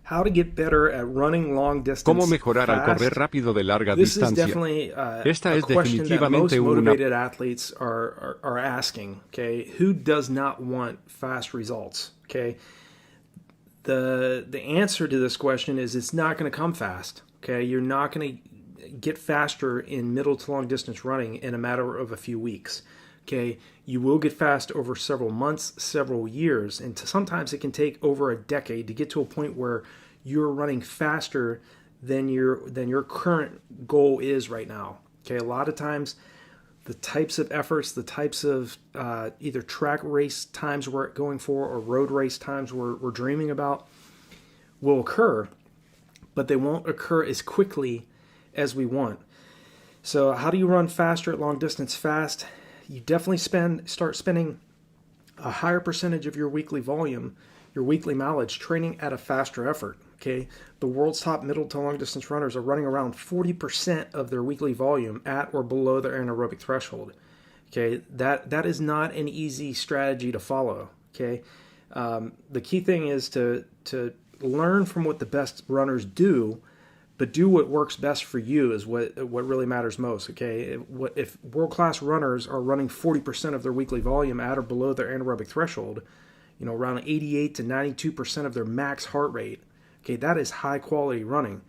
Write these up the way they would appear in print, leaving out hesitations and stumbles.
how to get better at running long distance ¿Cómo mejorar al correr fast. rápido de larga This is distancia? definitely Esta a es question that most definitivamente una... motivated athletes are asking. Okay, who does not want fast results? Okay, the answer to this question is it's not going to come fast. Okay, you're not going to get faster in middle to long distance running in a matter of a few weeks. Okay, you will get fast over several months, several years, and sometimes it can take over a decade to get to a point where you're running faster than your current goal is right now. Okay, a lot of times the types of efforts, the types of either track race times we're going for or road race times we're dreaming about will occur, but they won't occur as quickly as we want. So how do you run faster at long distance fast? You definitely start spending a higher percentage of your weekly volume, your weekly mileage, training at a faster effort. Okay, the world's top middle to long distance runners are running around 40% of their weekly volume at or below their anaerobic threshold. Okay, that is not an easy strategy to follow. Okay, the key thing is to learn from what the best runners do, but do what works best for you is what really matters most. Okay, if world-class runners are running 40% of their weekly volume at or below their anaerobic threshold, around 88 to 92% of their max heart rate, okay, that is high-quality running.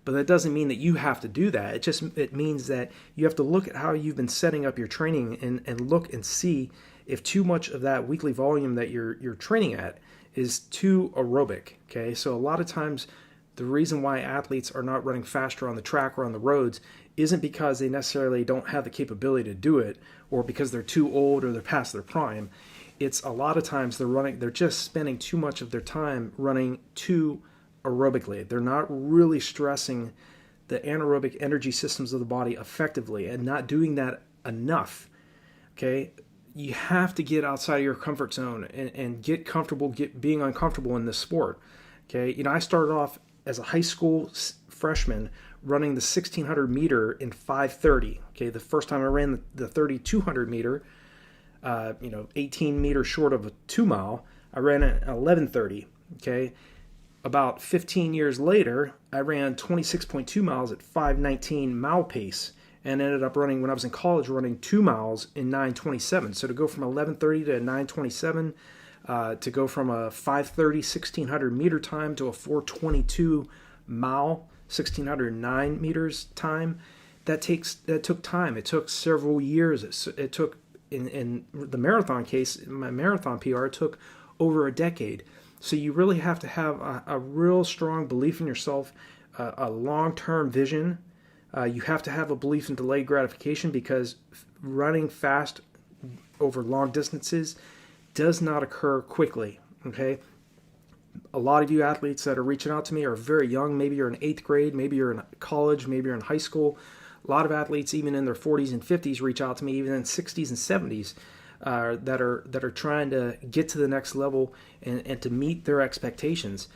But that doesn't mean that you have to do that. It means that you have to look at how you've been setting up your training and look and see if too much of that weekly volume that you're training at is too aerobic. Okay, so a lot of times the reason why athletes are not running faster on the track or on the roads isn't because they necessarily don't have the capability to do it or because they're too old or they're past their prime. It's a lot of times they're just spending too much of their time running too aerobically. They're not really stressing the anaerobic energy systems of the body effectively and not doing that enough. Okay, you have to get outside of your comfort zone and get comfortable being uncomfortable in this sport. Okay, I started off as a high school freshman running the 1600 meter in 5:30. Okay, the first time I ran the 3200 meter, 18 meters short of a 2 mile, I ran at 11:30. Okay, about 15 years later, I ran 26.2 miles at 5:19 mile pace and ended up running, when I was in college, running 2 miles in 9:27. So to go from 11:30 to 9:27, to go from a 5:30 1600 meter time to a 4:22 mile 1609 meters time, that took time. It took several years. It took, in the marathon case, in my marathon PR, it took over a decade. So you really have to have a real strong belief in yourself, a long-term vision. You have to have a belief in delayed gratification, because running fast over long distances does not occur quickly. Okay, a lot of you athletes that are reaching out to me are very young. Maybe you're in 8th grade, maybe you're in college, maybe you're in high school. A lot of athletes, even in their 40s and 50s, reach out to me, even in 60s and 70s, that are trying to get to the next level and to meet their expectations.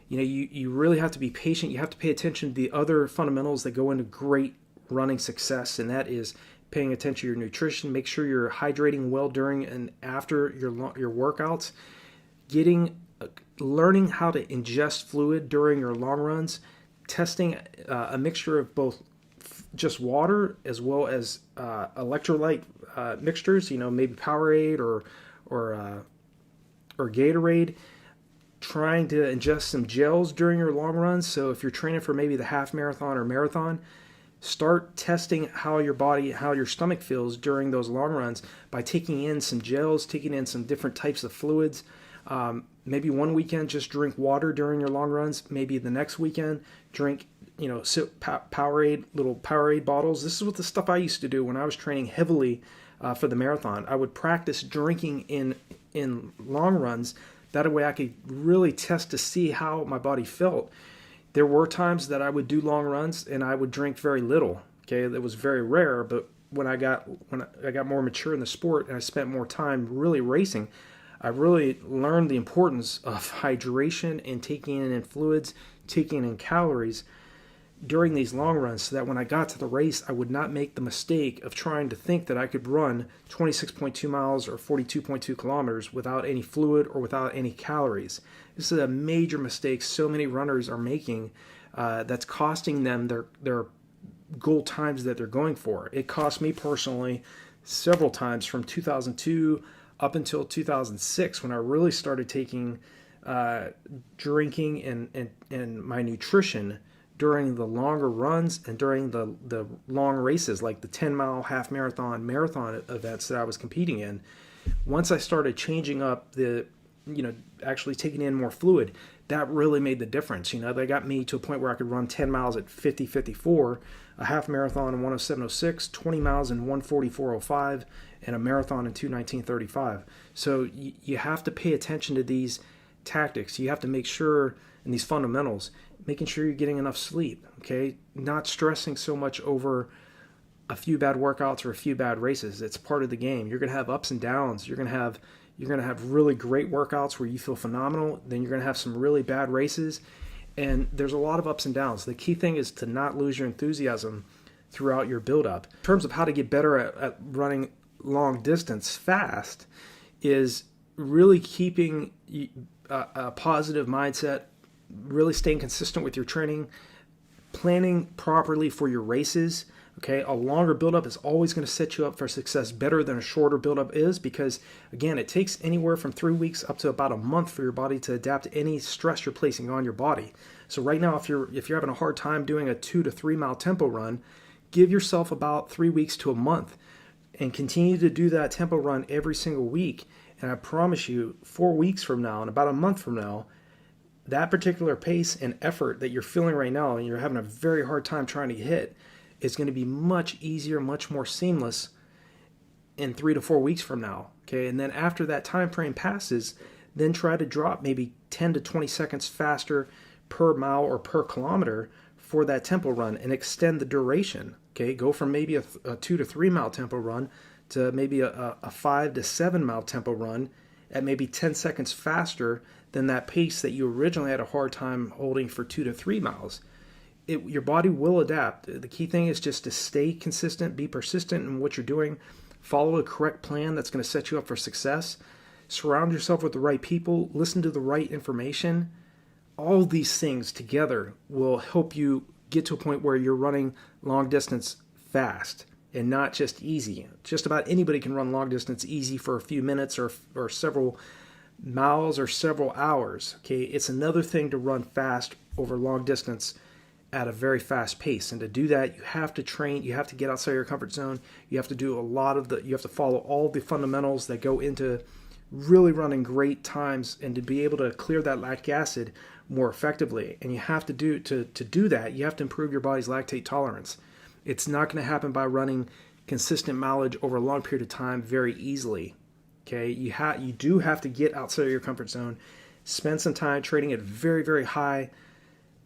You really have to be patient. You have to pay attention to the other fundamentals that go into great running success, and that is paying attention to your nutrition. Make sure you're hydrating well during and after your workouts. Learning how to ingest fluid during your long runs. Testing a mixture of both just water as well as electrolyte mixtures. Maybe Powerade or Gatorade. Trying to ingest some gels during your long runs. So if you're training for maybe the half marathon or marathon, start testing how your stomach feels during those long runs by taking in some gels, taking in some different types of fluids. Maybe one weekend just drink water during your long runs. Maybe the next weekend drink, Powerade, little Powerade bottles. This is what the stuff I used to do when I was training heavily for the marathon. I would practice drinking in long runs. That way I could really test to see how my body felt. There were times that I would do long runs and I would drink very little. Okay, that was very rare, but when I got more mature in the sport and I spent more time really racing, I really learned the importance of hydration and taking in fluids, taking in calories. during these long runs so that when I got to the race, I would not make the mistake of trying to think that I could run 26.2 miles or 42.2 kilometers without any fluid or without any calories. This is a major mistake so many runners are making that's costing them their goal times that they're going for. It cost me personally several times from 2002 up until 2006 when I really started taking drinking and my nutrition during the longer runs and during the long races, like the 10-mile, half marathon, marathon events that I was competing in. Once I started changing up actually taking in more fluid, that really made the difference. They got me to a point where I could run 10 miles at 50:54, a half marathon in 107:06, 20 miles in 144:05, and a marathon in 2:19:35. So you have to pay attention to these tactics. You have to make sure, in these fundamentals, making sure you're getting enough sleep, okay? Not stressing so much over a few bad workouts or a few bad races. It's part of the game. You're going to have ups and downs. You're going to have really great workouts where you feel phenomenal. Then you're going to have some really bad races. And there's a lot of ups and downs. The key thing is to not lose your enthusiasm throughout your build-up. In terms of how to get better at running long distance fast is really keeping a positive mindset, really staying consistent with your training, planning properly for your races. Okay, a longer buildup is always going to set you up for success better than a shorter buildup is, because again, it takes anywhere from 3 weeks up to about a month for your body to adapt to any stress you're placing on your body. So right now, if you're having a hard time doing a 2 to 3 mile tempo run, give yourself about 3 weeks to a month and continue to do that tempo run every single week. And I promise you, 4 weeks from now and about a month from now, that particular pace and effort that you're feeling right now and you're having a very hard time trying to hit is going to be much easier, much more seamless in 3 to 4 weeks from now. Okay, and then after that time frame passes, then try to drop maybe 10 to 20 seconds faster per mile or per kilometer for that tempo run and extend the duration. Okay, go from maybe a 2 to 3 mile tempo run to maybe a 5 to 7 mile tempo run at maybe 10 seconds faster than that pace that you originally had a hard time holding for 2 to 3 miles. Your body will adapt. The key thing is just to stay consistent, be persistent in what you're doing, follow a correct plan that's going to set you up for success, surround yourself with the right people, listen to the right information. All these things together will help you get to a point where you're running long distance fast and not just easy. Just about anybody can run long distance easy for a few minutes or several miles or several hours. Okay, it's another thing to run fast over long distance at a very fast pace. And to do that, you have to train, you have to get outside your comfort zone. You have to do you have to follow all the fundamentals that go into really running great times and to be able to clear that lactic acid more effectively. And you have to do that, you have to improve your body's lactate tolerance. It's not going to happen by running consistent mileage over a long period of time very easily. Okay, you do have to get outside of your comfort zone, spend some time training at very, very high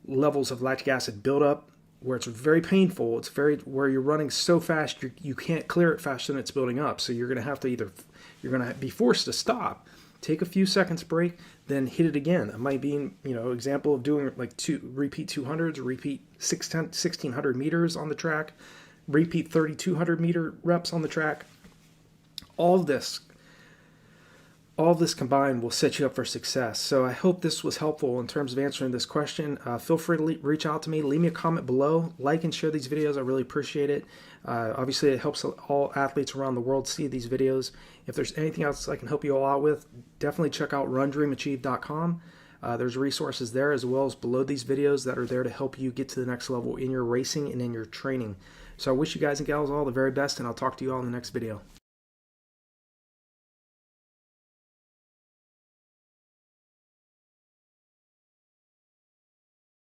levels of lactic acid buildup, where it's very painful. It's where you're running so fast you can't clear it faster than it's building up. So you're going to have to you're going to be forced to stop, take a few seconds break, then hit it again. It might be example of doing like repeat 200s, or repeat 1600 meters on the track, repeat 3200 meter reps on the track. All this combined will set you up for success. So I hope this was helpful in terms of answering this question. Feel free to reach out to me. Leave me a comment below. Like and share these videos. I really appreciate it. Obviously, it helps all athletes around the world see these videos. If there's anything else I can help you all out with, definitely check out RunDreamAchieve.com. There's resources there as well as below these videos that are there to help you get to the next level in your racing and in your training. So I wish you guys and gals all the very best, and I'll talk to you all in the next video.